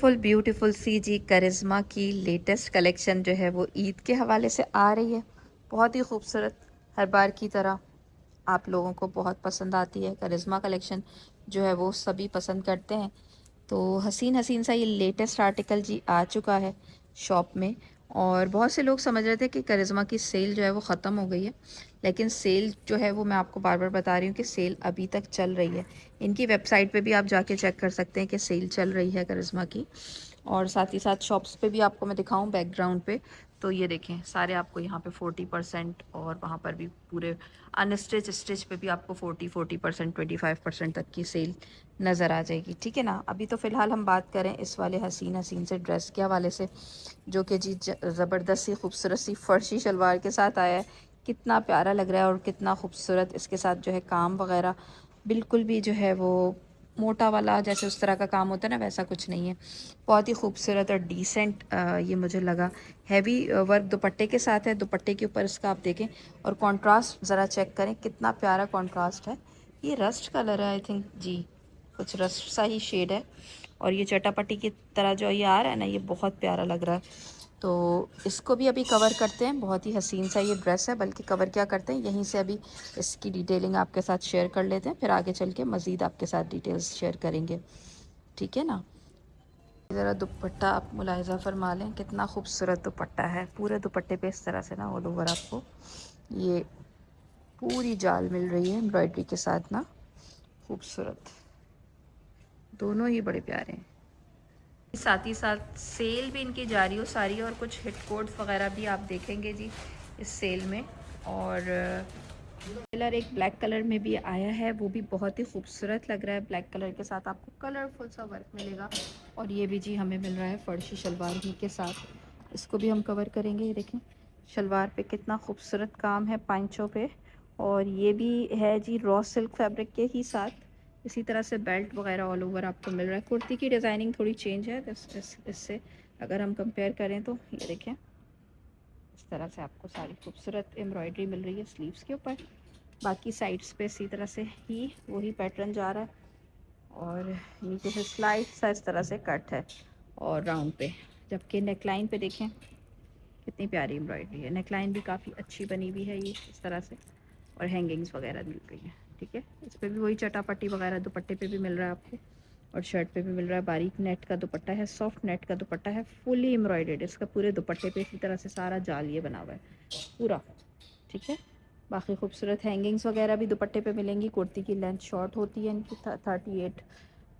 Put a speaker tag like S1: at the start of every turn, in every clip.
S1: Beautiful beautiful सी जी करिश्मा की latest collection जो है वो ईद के हवाले से आ रही है। बहुत ही खूबसूरत, हर बार की तरह आप लोगों को बहुत पसंद आती है करिश्मा कलेक्शन जो है वो सभी पसंद करते हैं। तो हसीन हसीन सा ये लेटेस्ट आर्टिकल जी आ चुका है शॉप में। और बहुत से लोग समझ रहे थे कि करिश्मा की सेल जो है वो ख़त्म हो गई है, लेकिन सेल जो है वो मैं आपको बार बार बता रही हूँ कि सेल अभी तक चल रही है। इनकी वेबसाइट पे भी आप जाके चेक कर सकते हैं कि सेल चल रही है करिश्मा की। और साथ ही साथ शॉप्स पे भी आपको मैं दिखाऊं बैकग्राउंड पे, तो ये देखें सारे आपको यहाँ पे 40% और वहाँ पर भी पूरे अनस्टिच स्टिच पे भी आपको 40% 25% तक की सेल नज़र आ जाएगी। ठीक है ना। अभी तो फ़िलहाल हम बात करें इस वाले हसीन हसीन से ड्रेस के हवाले से, जो कि जी ज़बरदस्त सी खूबसूरत सी फर्शी शलवार के साथ आया है। कितना प्यारा लग रहा है और कितना खूबसूरत इसके साथ जो है काम वगैरह बिल्कुल भी जो है वो मोटा वाला जैसे उस तरह का काम होता है ना, वैसा कुछ नहीं है। बहुत ही खूबसूरत और डिसेंट ये मुझे लगा। हैवी वर्क दुपट्टे के साथ है। दुपट्टे के ऊपर इसका आप देखें और कंट्रास्ट ज़रा चेक करें, कितना प्यारा कंट्रास्ट है। ये रस्ट कलर है आई थिंक जी, कुछ रस्ट सा ही शेड है। और ये चटापटी की तरह जो ये आ रहा है ना, ये बहुत प्यारा लग रहा है। तो इसको भी अभी कवर करते हैं। बहुत ही हसीन सा ये ड्रेस है, बल्कि कवर क्या करते हैं, यहीं से अभी इसकी डिटेलिंग आपके साथ शेयर कर लेते हैं, फिर आगे चल के मज़ीद आपके साथ डिटेल्स शेयर करेंगे। ठीक है ना। ज़रा दुपट्टा आप मुलाहिज़ा फरमा लें, कितना खूबसूरत दुपट्टा है। पूरे दुपट्टे पे इस तरह से ना ऑल ओवर आपको ये पूरी जाल मिल रही है एम्ब्रॉयडरी के साथ ना। खूबसूरत, दोनों ही बड़े प्यारे हैं। साथ ही साथ सेल भी इनकी जारी हो सारी है और कुछ हिट कोड्स वगैरह भी आप देखेंगे जी इस सेल में। और कलर एक ब्लैक कलर में भी आया है, वो भी बहुत ही खूबसूरत लग रहा है। ब्लैक कलर के साथ आपको कलरफुल सा वर्क मिलेगा। और ये भी जी हमें मिल रहा है फर्शी शलवार ही के साथ। इसको भी हम कवर करेंगे। ये देखें शलवार पे कितना खूबसूरत काम है पांचों पे। और ये भी है जी रॉ सिल्क फैब्रिक के ही साथ। इसी तरह से बेल्ट वगैरह ऑल ओवर आपको मिल रहा है। कुर्ती की डिज़ाइनिंग थोड़ी चेंज है इससे अगर हम कंपेयर करें तो। ये देखें इस तरह से आपको सारी खूबसूरत एम्ब्रॉयडरी मिल रही है स्लीव्स के ऊपर। बाकी साइड्स पे इसी तरह से ही वही पैटर्न जा रहा है। और नीचे से स्लाइड सा इस तरह से कट है और राउंड पे। जबकि नेकलाइन पे देखें कितनी प्यारी एम्ब्रॉयडरी है। नेकलाइन भी काफ़ी अच्छी बनी हुई है ये इस तरह से। और हैंगिंग्स वगैरह मिल रही है। ठीक है, इस पर भी वही चटापट्टी वगैरह दुपट्टे पे भी मिल रहा है आपको और शर्ट पे भी मिल रहा है। बारीक नेट का दुपट्टा है, सॉफ्ट नेट का दुपट्टा है, फुली एम्ब्रॉयडर्ड। इसका पूरे दुपट्टे पे इसी तरह से सारा जाल ये बना हुआ है पूरा। ठीक है, बाकी खूबसूरत हैंगिंग्स वगैरह भी दुपट्टे पे मिलेंगी। कुर्ती की लेंथ शॉर्ट होती है इनकी 38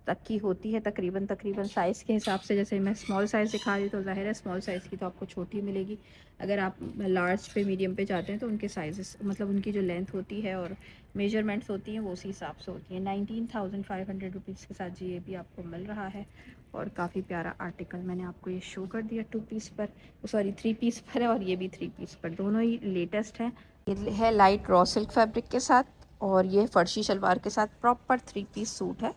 S1: तक की होती है तकरीबन साइज़ के हिसाब से। जैसे मैं स्मॉल साइज़ दिखा रही तो ज़ाहिर है स्मॉल साइज़ की तो आपको छोटी मिलेगी। अगर आप लार्ज पे मीडियम पे जाते हैं तो उनके साइज़ मतलब उनकी जो लेंथ होती है और मेजरमेंट्स होती हैं वो उसी हिसाब से होती हैं। 19,500 रुपीज़ के साथ जी ये भी आपको मिल रहा है। और काफ़ी प्यारा आर्टिकल मैंने आपको ये शो कर दिया 2 पीस पर, सॉरी 3 पीस पर है और ये भी 3 पीस पर, दोनों ही लेटेस्ट हैं। ये है लाइट रॉ सिल्क फैब्रिक के साथ और ये फर्शी शलवार के साथ प्रॉपर 3 पीस सूट है।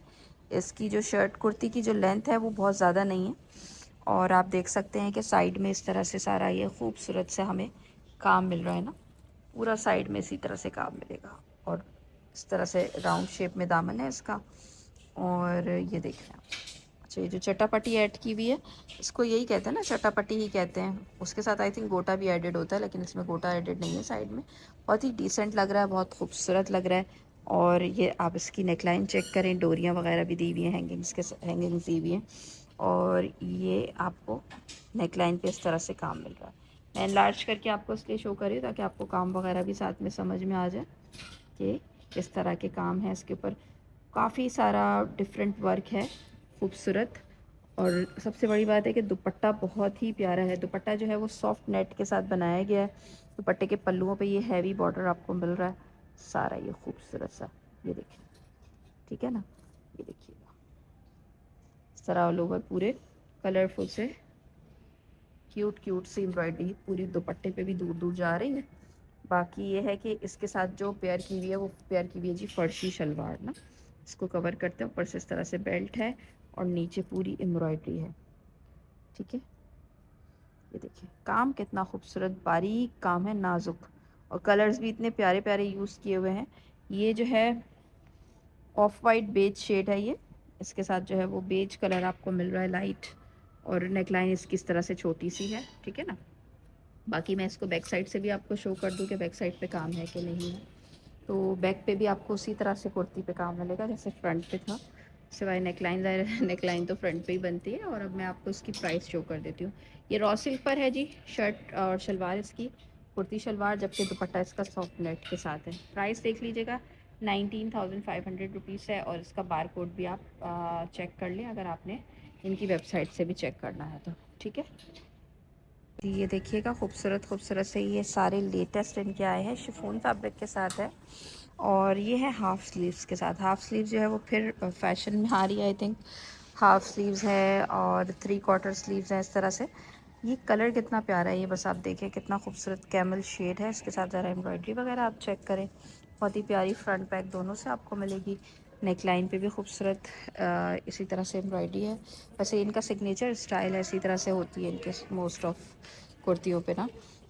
S1: इसकी जो शर्ट कुर्ती की जो लेंथ है वो बहुत ज़्यादा नहीं है। और आप देख सकते हैं कि साइड में इस तरह से सारा ये खूबसूरत से हमें काम मिल रहा है ना। पूरा साइड में इसी तरह से काम मिलेगा और इस तरह से राउंड शेप में दामन है इसका। और ये देख रहे हैं अच्छा, ये जो चटापटी ऐड की हुई है इसको यही कहते हैं ना, चटापटी ही कहते हैं। उसके साथ आई थिंक गोटा भी एडेड होता है, लेकिन इसमें गोटा एडेड नहीं है साइड में। बहुत ही डिसेंट लग रहा है, बहुत खूबसूरत लग रहा है। और ये आप इसकी नेकलाइन चेक करें, डोरियाँ वगैरह भी दी हुई हैं, हैंगिंग्स दी हुई हैं। और ये आपको नेकलाइन पे इस तरह से काम मिल रहा है। मैं एनलार्ज करके आपको इसलिए शो करी ताकि आपको काम वगैरह भी साथ में समझ में आ जाए कि किस तरह के काम है इसके ऊपर। काफ़ी सारा डिफरेंट वर्क है खूबसूरत। और सबसे बड़ी बात है कि दुपट्टा बहुत ही प्यारा है। दुपट्टा जो है वो सॉफ्ट नेट के साथ बनाया गया है। दुपट्टे के पल्लुओं पे ये हैवी बॉर्डर आपको मिल रहा है सारा ये खूबसूरत सा। ये देखिए, ठीक है ना, ये देखिएगा इस तरह ऑल ओवर पूरे कलरफुल से क्यूट क्यूट सी एम्ब्रॉयडरी पूरी दुपट्टे पे भी दूर दूर जा रही है। बाकी ये है कि इसके साथ जो पेयर की हुई है वो पेयर की हुई है जी फर्शी शलवार ना। इसको कवर करते हैं, ऊपर से इस तरह से बेल्ट है और नीचे पूरी एम्ब्रॉयडरी है। ठीक है, ये देखिए काम कितना खूबसूरत बारीक काम है, नाजुक। और कलर्स भी इतने प्यारे प्यारे यूज़ किए हुए हैं। ये जो है ऑफ वाइट बेज शेड है ये। इसके साथ जो है वो बेज कलर आपको मिल रहा है लाइट। और नेकलाइन इसकी इस तरह से छोटी सी है, ठीक है ना। बाकी मैं इसको बैक साइड से भी आपको शो कर दूँ कि बैक साइड पे काम है कि नहीं है। तो बैक पे भी आपको उसी तरह से कुर्ती पे काम मिलेगा जैसे फ्रंट पे था, सिवाय नेकलाइन नेकलाइन तो फ्रंट पे ही बनती है। और अब मैं आपको इसकी प्राइस शो कर देती हूँ। ये रॉ सिल्क पर है जी, शर्ट और शलवार इसकी, कुर्ती शलवार, जबकि दुपट्टा इसका सॉफ्ट नेट के साथ है। प्राइस देख लीजिएगा, 19,500 रुपीज़ है। और इसका बार कोड भी आप चेक कर लें अगर आपने इनकी वेबसाइट से भी चेक करना है तो, ठीक है। ये देखिएगा खूबसूरत खूबसूरत से ये सारे लेटेस्ट इनके आए हैं, शिफॉन फैब्रिक के साथ है। और ये है हाफ़ स्लीव्स के साथ। हाफ़ स्लीव्स जो है वो फिर फैशन में आ रही है आई थिंक। हाफ़ स्लीव्स है और 3/4 स्लीव्स हैं इस तरह से। ये कलर कितना प्यारा है, ये बस आप देखें कितना खूबसूरत कैमल शेड है इसके साथ। ज़रा एम्ब्रॉयडरी वगैरह आप चेक करें, बहुत ही प्यारी फ्रंट बैक दोनों से आपको मिलेगी। नेक लाइन पे भी खूबसूरत इसी तरह से एम्ब्रॉयडरी है। वैसे इनका सिग्नेचर स्टाइल है, इसी तरह से होती है इनके मोस्ट ऑफ कुर्तियों पे ना।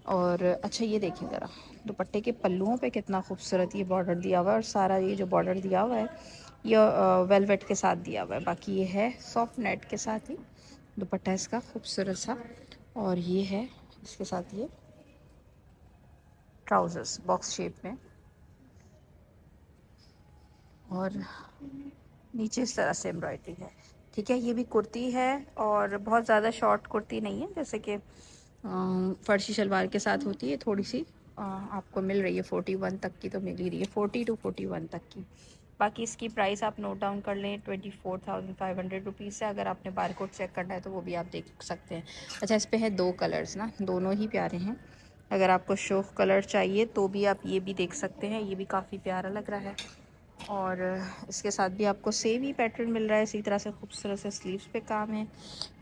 S1: और अच्छा ये देखें ज़रा दुपट्टे के पल्लुओं पे कितना खूबसूरत ये बॉर्डर दिया हुआ है। और सारा ये जो बॉर्डर दिया हुआ है ये वेलवेट के साथ दिया हुआ है। बाकी ये है सॉफ्ट नेट के साथ ही दुपट्टा इसका खूबसूरत सा। और ये है इसके साथ ये ट्राउज़र्स बॉक्स शेप में, और नीचे इस तरह से एम्ब्रॉयडरी है, ठीक है। ये भी कुर्ती है और बहुत ज़्यादा शॉर्ट कुर्ती नहीं है, जैसे कि फर्शी शलवार के साथ होती है थोड़ी सी। आपको मिल रही है 41 तक की तो मिल ही रही है, 40 to 41 तक की। बाकी इसकी प्राइस आप नोट डाउन कर लें, 24,500 रुपीज़ है। अगर आपने बार कोड चेक करना है तो वो भी आप देख सकते हैं। अच्छा इस पे है 2 कलर्स ना, दोनों ही प्यारे हैं। अगर आपको शोख कलर चाहिए तो भी आप ये भी देख सकते हैं, ये भी काफ़ी प्यारा लग रहा है। और इसके साथ भी आपको सेम ही पैटर्न मिल रहा है, इसी तरह से खूबसूरत से स्लीव्स पे काम है।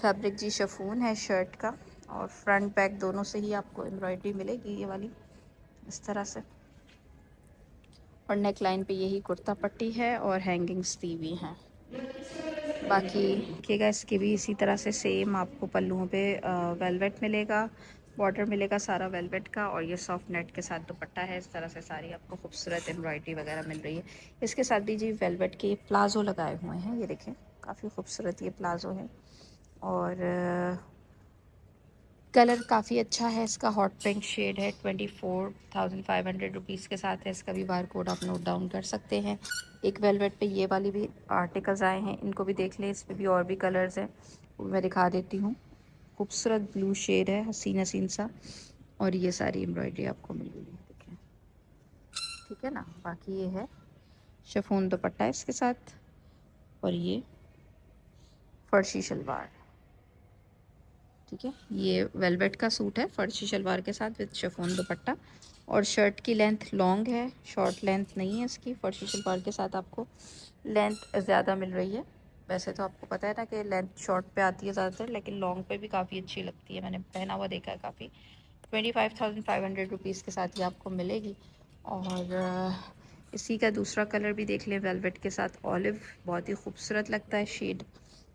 S1: फैब्रिक जी शिफॉन है शर्ट का, और फ्रंट बैक दोनों से ही आपको एम्ब्रॉयडरी मिलेगी ये वाली इस तरह से। और नेक लाइन पे यही कुर्ता पट्टी है और हैंगिंग्स दी हुई हैं। बाकी देखिएगा इसके भी इसी तरह से सेम आपको पल्लुओं पे वेलवेट मिलेगा, बॉर्डर मिलेगा सारा वेलवेट का। और ये सॉफ्ट नेट के साथ दुपट्टा है, इस तरह से सारी आपको खूबसूरत एम्ब्रॉयडरी वगैरह मिल रही है। इसके साथ भी जी वेलवेट के प्लाज़ो लगाए हुए हैं, ये देखें काफ़ी खूबसूरत ये प्लाज़ो है। और कलर काफ़ी अच्छा है इसका, हॉट पिंक शेड है। 24,500 रुपीज़ के साथ है। इसका भी बार कोड आप नोट डाउन कर सकते हैं। एक वेलवेट पे ये वाली भी आर्टिकल्स आए हैं, इनको भी देख लें। इस पे भी और भी कलर्स हैं, वो मैं दिखा देती हूँ। खूबसूरत ब्लू शेड है, हसीन हसीन सा। और ये सारी एम्ब्रॉयडरी आपको मिल रही है, देखें, ठीक है ना। बाकी ये है शिफॉन दुपट्टा इसके साथ, और ये फर्शी शलवार, ठीक है। ये वेलवेट का सूट है फर्शी शलवार के साथ विद शिफॉन दुपट्टा। और शर्ट की लेंथ लॉन्ग है, शॉर्ट लेंथ नहीं है इसकी। फर्शी शलवार के साथ आपको लेंथ ज़्यादा मिल रही है। वैसे तो आपको पता है ना कि लेंथ शॉर्ट पे आती है ज़्यादातर, लेकिन लॉन्ग पे भी काफ़ी अच्छी लगती है, मैंने पहना हुआ देखा है काफ़ी। 25,500 रुपीज़ के साथ ये आपको मिलेगी। और इसी का दूसरा कलर भी देख लें, वेलवेट के साथ ऑलिव, बहुत ही खूबसूरत लगता है शेड।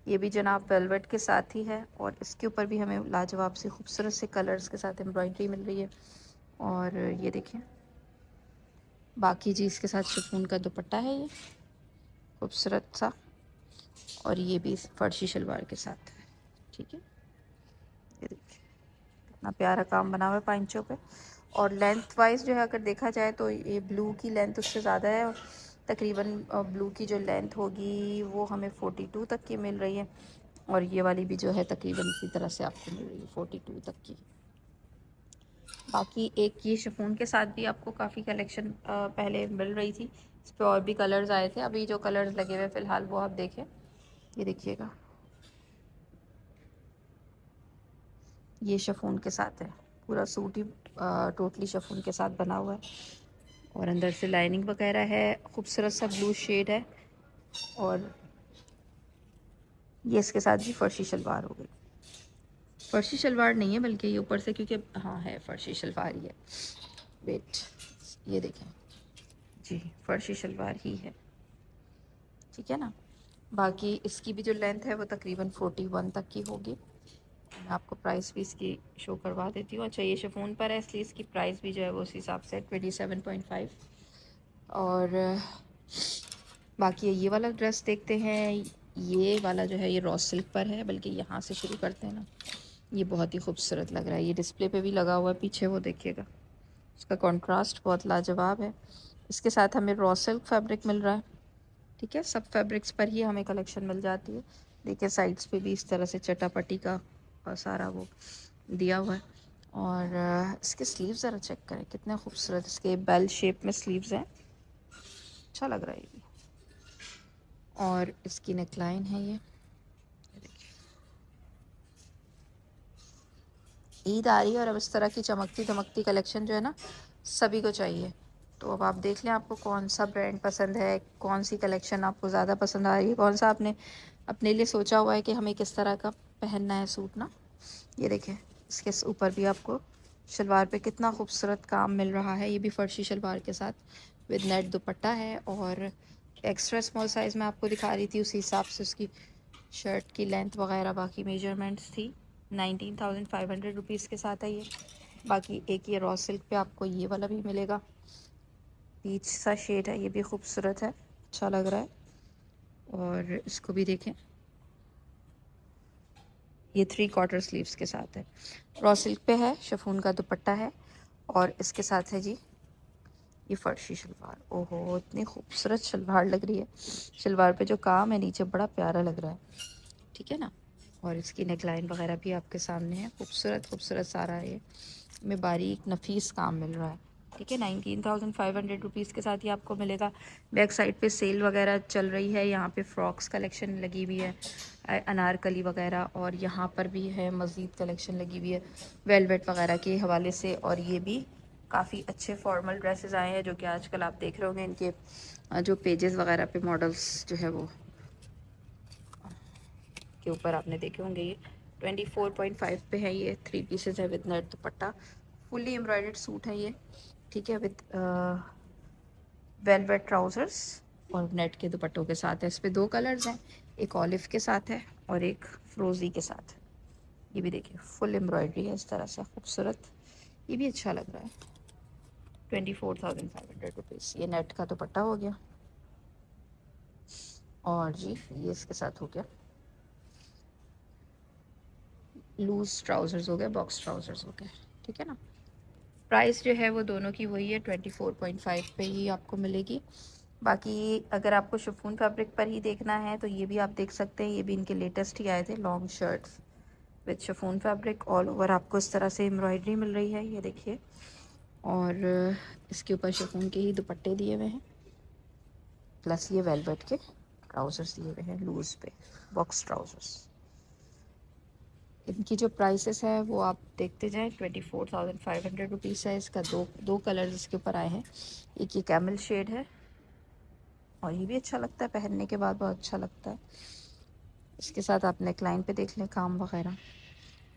S1: ये भी जनाब वेलवेट के साथ ही है, और इसके ऊपर भी हमें लाजवाब से खूबसूरत से कलर्स के साथ एम्ब्रॉयडरी मिल रही है। और ये देखें, बाकी जी इसके साथ शिफॉन का दुपट्टा है ये खूबसूरत सा, और ये भी फर्शी शलवार के साथ है, ठीक है। ये देखिए कितना प्यारा काम बना हुआ है पाइंचों पे। और लेंथ वाइज जो है अगर देखा जाए तो ये ब्लू की लेंथ उससे ज़्यादा है। तकरीबन ब्लू की जो लेंथ होगी वो हमें 42 तक की मिल रही है। और ये वाली भी जो है तकरीबन इसी तरह से आपको मिल रही है 42 तक की। बाकी एक ये शिफॉन के साथ भी आपको काफ़ी कलेक्शन पहले मिल रही थी, इस पर और भी कलर्स आए थे। अभी जो कलर्स लगे हुए फ़िलहाल वो आप देखें, ये देखिएगा ये शिफॉन के साथ है, पूरा सूट ही टोटली शिफॉन के साथ बना हुआ है। और अंदर से लाइनिंग वगैरह है, खूबसूरत सा ब्लू शेड है। और ये इसके साथ भी फर्शी शलवार हो गई, फर्शी शलवार नहीं है बल्कि ये ऊपर से, क्योंकि हाँ है फर्शी शलवार ही है। वेट, ये देखें जी फर्शी शलवार ही है, ठीक है ना। बाकी इसकी भी जो लेंथ है वो तकरीबन 41 तक की होगी। मैं आपको प्राइस भी इसकी शो करवा देती हूँ। अच्छा ये शिफॉन पर है इसलिए इसकी प्राइस भी जो है वो उस हिसाब से 27.5। और बाकी ये वाला ड्रेस देखते हैं, ये वाला जो है ये रॉ सिल्क पर है, बल्कि यहाँ से शुरू करते हैं ना, ये बहुत ही खूबसूरत लग रहा है। ये डिस्प्ले पे भी लगा हुआ है पीछे, वो देखिएगा, इसका कंट्रास्ट बहुत लाजवाब है। इसके साथ हमें रॉ सिल्क फैब्रिक मिल रहा है, ठीक है। सब फैब्रिक्स पर ही हमें कलेक्शन मिल जाती है। देखिए साइड्स पे भी इस तरह से चटापटी का सारा वो दिया हुआ है। और इसके स्लीव्स ज़रा चेक करें कितने खूबसूरत, इसके बेल शेप में स्लीव्स हैं, अच्छा लग रहा है ये। और इसकी नेकलाइन है ये देखिए। ईद आ रही है और अब इस तरह की चमकती धमकती कलेक्शन जो है ना सभी को चाहिए। तो अब आप देख लें आपको कौन सा ब्रांड पसंद है, कौन सी कलेक्शन आपको ज़्यादा पसंद आ रही है, कौन सा आपने अपने लिए सोचा हुआ है कि हमें किस तरह का पहनना है सूट ना। ये देखें, इसके ऊपर भी आपको शलवार पे कितना खूबसूरत काम मिल रहा है। ये भी फर्शी शलवार के साथ विद नेट दुपट्टा है। और एक्स्ट्रा स्मॉल साइज़ में आपको दिखा रही थी, उसी हिसाब से उसकी शर्ट की लेंथ वगैरह बाकी मेजरमेंट्स थी। 19,500 रुपीज़ के साथ है ये। बाकी एक ये रॉ सिल्क पे आपको ये वाला भी मिलेगा, पीच सा शेड है, ये भी खूबसूरत है, अच्छा लग रहा है। और इसको भी देखें, ये 3/4 स्लीव्स के साथ है, रॉ सिल्क पे है, शिफॉन का दुपट्टा है। और इसके साथ है जी ये फर्शी शलवार। ओहो, इतनी खूबसूरत शलवार लग रही है, शलवार पे जो काम है नीचे बड़ा प्यारा लग रहा है, ठीक है ना। और इसकी नेकलाइन वगैरह भी आपके सामने है, खूबसूरत खूबसूरत सारा ये में बारीक नफीस काम मिल रहा है, ठीक है। 19,500 रुपीज़ के साथ ही आपको मिलेगा। बैक साइड पे सेल वगैरह चल रही है, यहाँ पे फ्रॉक्स कलेक्शन लगी हुई है, अनारकली वगैरह, और यहाँ पर भी है मज़ीद कलेक्शन लगी हुई है वेलवेट वगैरह के हवाले से। और ये भी काफ़ी अच्छे फॉर्मल ड्रेसेस आए हैं जो कि आजकल आप देख रहे होंगे इनके जो पेजेस वगैरह पे मॉडल्स जो है वो के ऊपर आपने देखे होंगे। ये 24.5 पे है, ये 3 पीसेस है with net dupatta, fully embroidered suit है ये, ठीक है, विद वेलवेट ट्राउजर्स और नेट के दुपट्टों के साथ है। इस पे 2 कलर्स हैं, एक ऑलिव के साथ है और एक फ्रोजी के साथ। ये भी देखिए फुल एम्ब्रॉयडरी है इस तरह से खूबसूरत, ये भी अच्छा लग रहा है। 24,500 रुपीज़ ये नेट का दुपट्टा हो गया। और जी ये इसके साथ हो गया लूज ट्राउज़र्स हो गए, बॉक्स ट्राउज़र्स हो गए, ठीक है ना। प्राइस जो है वो दोनों की वही है, 24.5 पे ही आपको मिलेगी। बाकी अगर आपको शिफॉन फैब्रिक पर ही देखना है तो ये भी आप देख सकते हैं, ये भी इनके लेटेस्ट ही आए थे long shirts with chiffon fabric. All over आपको इस तरह से एम्ब्रॉयडरी मिल रही है, ये देखिए। और इसके ऊपर शिफॉन के ही दुपट्टे दिए हुए हैं, प्लस ये वेलवेट के ट्राउज़र्स दिए हुए हैं लूज़ पे, बॉक्स ट्राउज़र्स। इनकी जो प्राइसेस है वो आप देखते जाएं। 24,500 रुपीज़ है इसका। दो कलर्स इसके ऊपर आए हैं, एक ये कैमल शेड है और ये भी अच्छा लगता है पहनने के बाद, बहुत अच्छा लगता है। इसके साथ आप नेकलाइन पे देख लें काम वगैरह,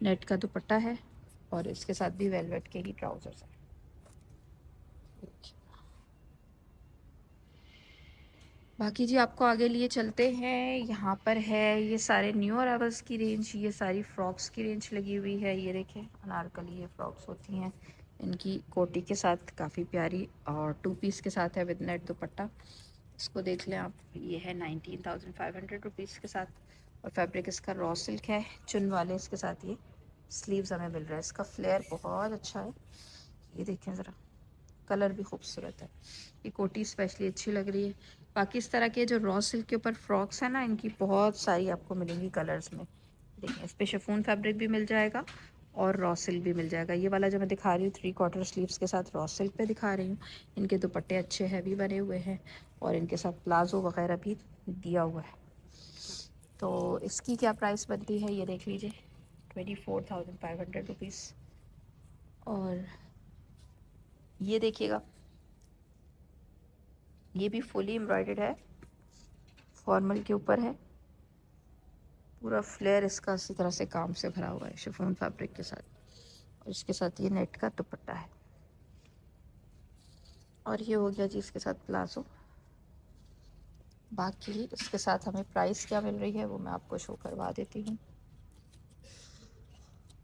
S1: नेट का दुपट्टा है और इसके साथ भी वेलवेट के ही ट्राउज़र्स हैं। बाकी जी आपको आगे लिए चलते हैं, यहाँ पर है ये सारे न्यू अराइवल्स की रेंज, ये सारी फ्रॉक्स की रेंज लगी हुई है। ये देखें अनारकली ये फ्रॉक्स होती हैं, इनकी कोटी के साथ काफ़ी प्यारी, और 2 पीस के साथ है विद नेट दुपट्टा। इसको देख लें आप, ये है 19,500 रुपीज़ के साथ। और फैब्रिक इसका रॉ सिल्क है, चुन वाले इसके साथ ये स्लीव्स हमें मिल रहा है। इसका फ्लेयर बहुत अच्छा है, ये देखें ज़रा, कलर भी खूबसूरत है, ये कोटी स्पेशली अच्छी लग रही है। बाकी इस तरह के जो रॉ सिल्क के ऊपर फ्रॉक्स है ना, इनकी बहुत सारी आपको मिलेंगी कलर्स में। देखिए इस पर शिफॉन फैब्रिक भी मिल जाएगा और रॉ सिल्क भी मिल जाएगा। ये वाला जो मैं दिखा रही हूँ 3/4 स्लीव्स के साथ रॉ सिल्क पे दिखा रही हूँ। इनके दुपट्टे अच्छे हैवी बने हुए हैं और इनके साथ प्लाजो वगैरह भी दिया हुआ है। तो इसकी क्या प्राइस बनती है ये देख लीजिए, 24,500 रुपीज़। और ये देखिएगा, ये भी फुली एम्ब्रॉयडर्ड है, फॉर्मल के ऊपर है, पूरा फ्लेयर इसका इसी तरह से काम से भरा हुआ है शिफॉन फैब्रिक के साथ। और इसके साथ ये नेट का दुपट्टा है। और ये हो गया जी इसके साथ प्लाजो। बाकी इसके साथ हमें प्राइस क्या मिल रही है वो मैं आपको शो करवा देती हूँ।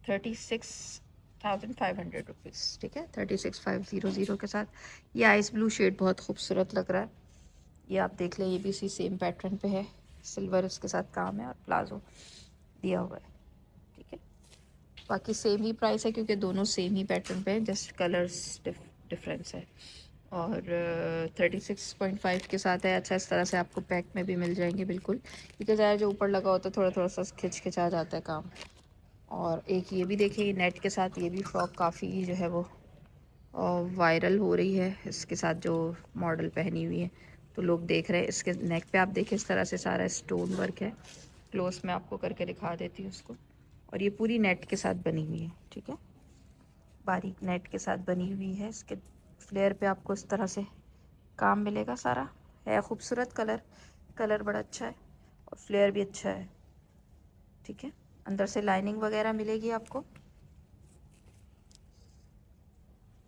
S1: 36,500 रुपीज़, ठीक है, 36,500 के साथ। ये आइस ब्लू शेड बहुत खूबसूरत लग रहा है, ये आप देख लें, ये भी इसी सेम पैटर्न पे है, सिल्वर इसके साथ काम है और प्लाजो दिया हुआ है, ठीक है। बाकी सेम ही प्राइस है क्योंकि दोनों सेम ही पैटर्न पे हैं, जस्ट कलर्स डिफरेंस है। और 36.5 के साथ है। अच्छा, इस तरह से आपको पैक में भी मिल जाएंगे बिल्कुल, क्योंकि ज़्यादा जो ऊपर लगा होता है थोड़ा थोड़ा सा खिंचा जाता है काम। और एक ये भी देखिए नेट के साथ, ये भी फ्रॉक काफ़ी जो है वो वायरल हो रही है, इसके साथ जो मॉडल पहनी हुई है तो लोग देख रहे हैं। इसके नेक पे आप देखिए इस तरह से सारा स्टोन वर्क है, क्लोज में आपको करके दिखा देती हूँ उसको। और ये पूरी नेट के साथ बनी हुई है, ठीक है, बारीक नेट के साथ बनी हुई है। इसके फ्लेयर पे आपको इस तरह से काम मिलेगा सारा। है खूबसूरत कलर, कलर बड़ा अच्छा है और फ्लेयर भी अच्छा है, ठीक है। अंदर से लाइनिंग वगैरह मिलेगी आपको।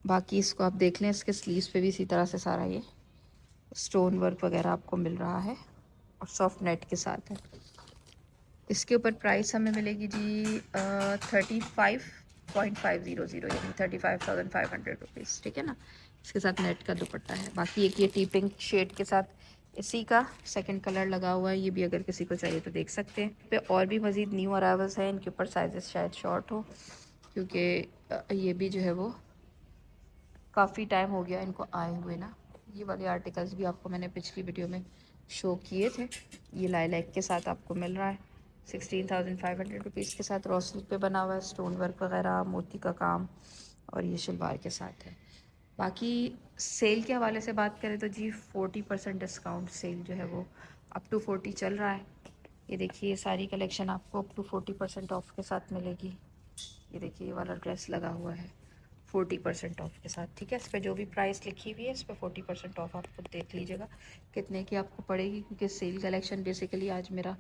S1: बाकी इसको आप देख लें, इसके स्लीव्स पे भी इसी तरह से सारा ये स्टोन वर्क वगैरह आपको मिल रहा है और सॉफ्ट नेट के साथ है। इसके ऊपर प्राइस हमें मिलेगी जी 35.500 यानी 35,500 रुपीज़, ठीक है ना। इसके साथ नेट का दुपट्टा है। बाकी एक ये टी पिंक शेड के साथ इसी का सेकंड कलर लगा हुआ है, ये भी अगर किसी को चाहिए तो देख सकते हैं। पे और भी मज़ीद न्यू अराइवल्स हैं, इनके ऊपर साइजेस शायद शॉर्ट हो क्योंकि ये भी जो है वो काफ़ी टाइम हो गया इनको आए हुए ना। ये वाले आर्टिकल्स भी आपको मैंने पिछली वीडियो में शो किए थे। ये लाइलैक के साथ आपको मिल रहा है 16,500 रुपीज़ के साथ। रॉ सिल्क पे बना हुआ है, स्टोन वर्क वगैरह, मोती का काम, और ये शलवार के साथ है। बाकी सेल के हवाले से बात करें तो जी 40% डिस्काउंट सेल जो है वो अप टू 40 चल रहा है। ये देखिए, ये सारी कलेक्शन आपको अप टू 40% ऑफ के साथ मिलेगी। ये देखिए, ये वाला ड्रेस लगा हुआ है 40% ऑफ के साथ, ठीक है। इस पर जो भी प्राइस लिखी हुई है इस पर 40% ऑफ आप खुद देख लीजिएगा कितने की आपको पड़ेगी, क्योंकि सेल कलेक्शन बेसिकली आज मेरा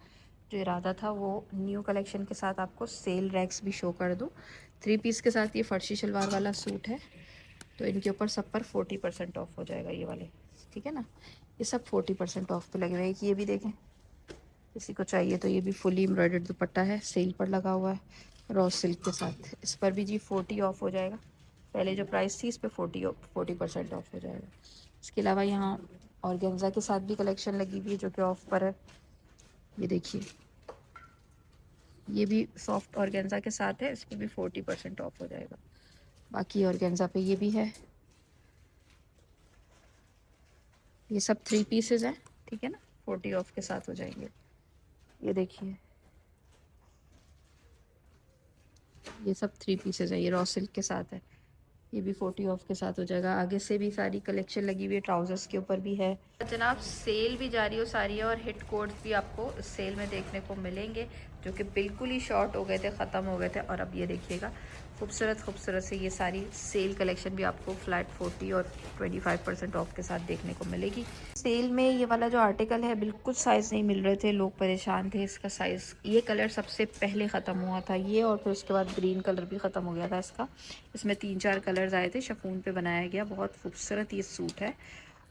S1: जो इरादा था वो न्यू कलेक्शन के साथ आपको सेल रैक्स भी शो कर दूँ। 3 पीस के साथ ये फर्शी शलवार वाला सूट है, तो इनके ऊपर सब पर 40% ऑफ हो जाएगा ये वाले, ठीक है ना। ये सब 40% ऑफ पे लगे हुए हैं। ये भी देखें, किसी को चाहिए तो ये भी फुली एम्ब्रॉयडर्ड दुपट्टा है, सेल पर लगा हुआ है रॉ सिल्क के साथ। इस पर भी जी 40 ऑफ हो जाएगा, पहले जो प्राइस थी इस पर 40% ऑफ हो जाएगा। इसके अलावा यहाँ ऑर्गेन्जा के साथ भी कलेक्शन लगी हुई है जो कि ऑफ पर है। ये देखिए, ये भी सॉफ्ट ऑर्गेन्जा के साथ है, इस पर भी 40% ऑफ हो जाएगा। बाकी ऑर्गेन्जा पे ये भी है। ये सब 3 पीसेज हैं, ठीक है ना, 40 ऑफ के साथ हो जाएंगे। ये देखिए, ये सब 3 पीसेज है, ये रॉ सिल्क के साथ है, ये भी 40 ऑफ के साथ हो जाएगा। आगे से भी सारी कलेक्शन लगी हुई है, ट्राउजर्स के ऊपर भी है जनाब। सेल भी जारी हो सारी है, और हिट कोड्स भी आपको इस सेल में देखने को मिलेंगे जो कि बिल्कुल ही शॉर्ट हो गए थे, ख़त्म हो गए थे। और अब ये देखिएगा, खूबसूरत खूबसूरत से ये सारी सेल कलेक्शन भी आपको फ्लैट 40 और 25% ऑफ के साथ देखने को मिलेगी। सेल में ये वाला जो आर्टिकल है बिल्कुल साइज़ नहीं मिल रहे थे, लोग परेशान थे इसका साइज़। ये कलर सबसे पहले ख़त्म हुआ था ये, और फिर उसके बाद ग्रीन कलर भी ख़त्म हो गया था इसका। इसमें 3-4 कलर्स आए थे, शिफॉन पे बनाया गया, बहुत खूबसूरत ये सूट है।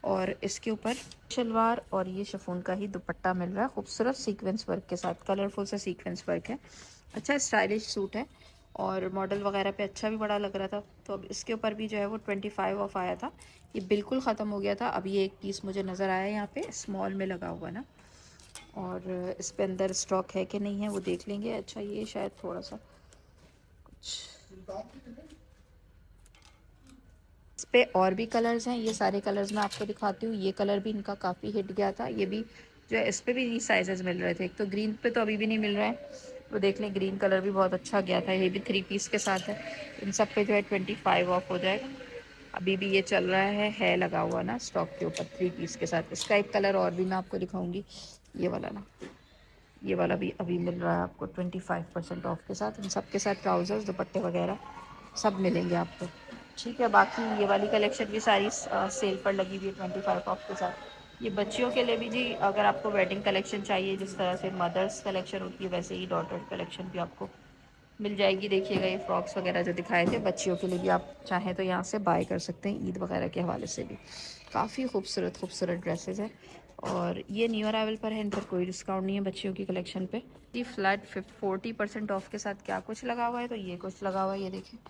S1: और इसके ऊपर शलवार और ये शिफॉन का ही दुपट्टा मिल रहा है, खूबसूरत सीक्वेंस वर्क के साथ, कलरफुल सा सीक्वेंस वर्क है। अच्छा स्टाइलिश सूट है और मॉडल वगैरह पे अच्छा भी बड़ा लग रहा था। तो अब इसके ऊपर भी जो है वो 25 ऑफ आया था, ये बिल्कुल ख़त्म हो गया था। अब ये एक पीस मुझे नज़र आया यहाँ पे स्मॉल में लगा हुआ ना, और इस पे अंदर स्टॉक है कि नहीं है वो देख लेंगे। अच्छा, ये शायद थोड़ा सा कुछ इस पे और भी कलर्स हैं, ये सारे कलर्स मैं आपको दिखाती हूँ। ये कलर भी इनका काफ़ी हिट गया था, ये भी जो है इस पे भी साइजेस मिल रहे थे। एक तो ग्रीन पे तो अभी भी नहीं मिल रहा है, वो देख लें, ग्रीन कलर भी बहुत अच्छा गया था, ये भी 3 पीस के साथ है। इन सब पे जो है 25 ऑफ हो जाएगा। अभी भी ये चल रहा है लगा हुआ ना स्टॉक के ऊपर 3 पीस के साथ। इसका एक कलर और भी मैं आपको दिखाऊंगी, ये वाला ना, ये वाला भी अभी मिल रहा है आपको 25% ऑफ के साथ। इन सब के साथ ट्राउजर्स, दुपट्टे वगैरह सब मिलेंगे आपको, ठीक है। बाकी ये वाली कलेक्शन भी सारी सेल पर लगी हुई है 25 ऑफ के साथ। ये बच्चियों के लिए भी जी, अगर आपको वेडिंग कलेक्शन चाहिए, जिस तरह से मदर्स कलेक्शन होती है वैसे ही डॉटर कलेक्शन भी आपको मिल जाएगी। देखिएगा, ये फ्रॉक्स वगैरह जो दिखाए थे बच्चियों के लिए भी आप चाहें तो यहाँ से बाय कर सकते हैं, ईद वगैरह के हवाले से भी काफ़ी खूबसूरत खूबसूरत ड्रेसेस हैं। और ये न्यू अराइवल पर है, इन पर कोई डिस्काउंट नहीं है बच्चियों की कलेक्शन पे। ये फ्लैट 40% ऑफ के साथ क्या कुछ लगा हुआ है, तो ये कुछ लगा हुआ है, ये देखिए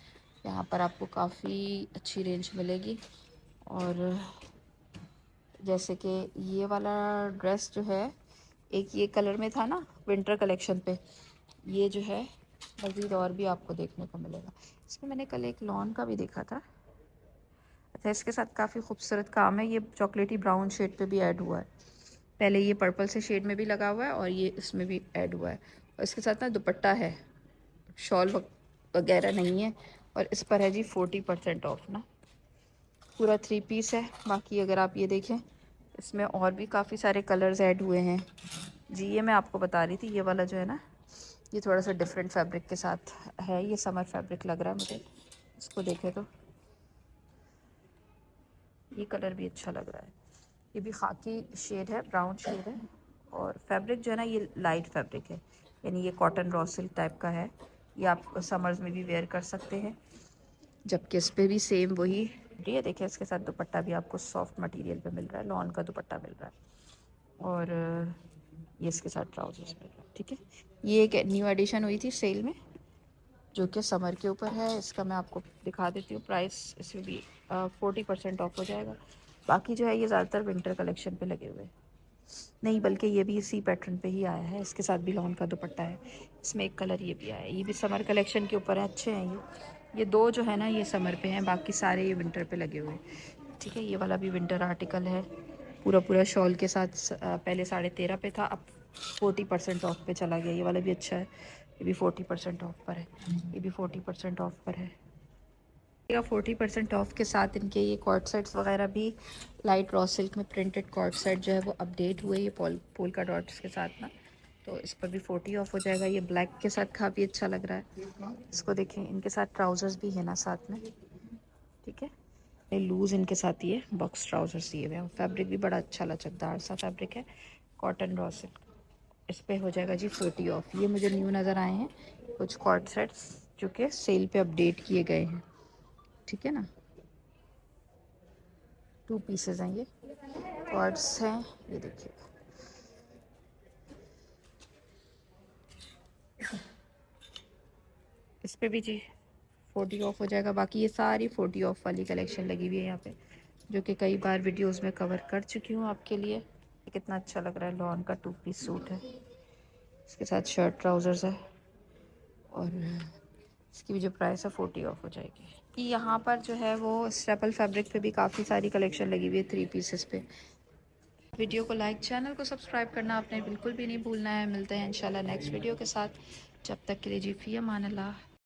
S1: यहाँ पर आपको काफ़ी अच्छी रेंज मिलेगी। और जैसे कि ये वाला ड्रेस जो है एक ये कलर में था ना विंटर कलेक्शन पे, ये जो है मज़ीद और भी आपको देखने को मिलेगा। इसमें मैंने कल एक लॉन का भी देखा था। अच्छा, इसके साथ काफ़ी खूबसूरत काम है। ये चॉकलेटी ब्राउन शेड पे भी ऐड हुआ है। पहले ये पर्पल से शेड में भी लगा हुआ है और ये इसमें भी ऐड हुआ है। और इसके साथ ना दुपट्टा है, शॉल वगैरह नहीं है। और इस पर है जी 40% ऑफ ना। पूरा 3 पीस है। बाकी अगर आप ये देखें, इसमें और भी काफ़ी सारे कलर्स ऐड हुए हैं जी। ये मैं आपको बता रही थी, ये वाला जो है ना, ये थोड़ा सा डिफरेंट फैब्रिक के साथ है। ये समर फैब्रिक लग रहा है मुझे, इसको देखें तो। ये कलर भी अच्छा लग रहा है। ये भी खाकी शेड है, ब्राउन शेड है। और फैब्रिक जो है ना, ये लाइट फैब्रिक है, यानी ये कॉटन रॉ सिल्क टाइप का है। ये आप समर्स में भी वेयर कर सकते हैं। जबकि इस पे भी सेम वही, ये देखिए इसके साथ दुपट्टा भी आपको सॉफ्ट मटेरियल पे मिल रहा है, लॉन का दुपट्टा मिल रहा है। और ये इसके साथ ट्राउजर्स मिल रहा है। ठीक है, ये एक न्यू एडिशन हुई थी सेल में, जो कि समर के ऊपर है। इसका मैं आपको दिखा देती हूँ प्राइस। इसमें भी 40% ऑफ हो जाएगा। बाकी जो है ये ज़्यादातर विंटर कलेक्शन पे लगे हुए हैं। नहीं, बल्कि ये भी इसी पैटर्न पे ही आया है। इसके साथ भी लॉन का दुपट्टा है। इसमें एक कलर ये भी आया है, ये भी समर कलेक्शन के ऊपर है। अच्छे हैं ये दो जो है ना, ये समर पे हैं, बाकी सारे ये विंटर पे लगे हुए हैं। ठीक है, ये वाला भी विंटर आर्टिकल है, पूरा पूरा शॉल के साथ। पहले 13.5 पे था, अब 40% ऑफ पे चला गया। ये वाला भी अच्छा है, ये भी 40% ऑफ पर है। ये भी 40% ऑफ पर है। 40% ऑफ के साथ इनके ये कॉर्ड सेट्स वगैरह भी लाइट रॉ सिल्क में प्रिंटेड कॉर्ड सेट जो है वो अपडेट हुए, ये पोल्का डॉट्स के साथ ना। तो इस पर भी 40 ऑफ हो जाएगा। ये ब्लैक के साथ काफ़ी अच्छा लग रहा है। इसको देखें, इनके साथ ट्राउजर्स भी है ना साथ में। ठीक है, ये लूज़ इनके साथ ये बॉक्स ट्राउजर्स दिए हुए हैं। फैब्रिक भी बड़ा अच्छा लचकदार सा फैब्रिक है, कॉटन रॉ सिल्क। इस पे हो जाएगा जी 40 ऑफ। ये मुझे न्यू नज़र आए हैं कुछ कॉर्ड सेट्स जो कि सेल पे अपडेट किए गए हैं। ठीक है ना, 2 पीसेज हैं ये, कॉर्ड्स हैं। ये देखिए, इस पे भी जी 40 ऑफ हो जाएगा। बाकी ये सारी 40 ऑफ वाली कलेक्शन लगी हुई है यहाँ पे, जो कि कई बार वीडियोस में कवर कर चुकी हूँ आपके लिए। ये कितना अच्छा लग रहा है, लॉन का 2 पीस सूट है, इसके साथ शर्ट ट्राउजर्स है। और इसकी भी जो प्राइस है 40 ऑफ हो जाएगी। कि यहाँ पर जो है वो स्टेपल फैब्रिक पे भी काफ़ी सारी कलेक्शन लगी हुई है 3 पीसेस पे। वीडियो को लाइक, चैनल को सब्सक्राइब करना आपने बिल्कुल भी नहीं भूलना है। मिलते हैं इंशाल्लाह नेक्स्ट वीडियो के साथ। जब तक के लिए जी, फ़ी अमान अल्लाह।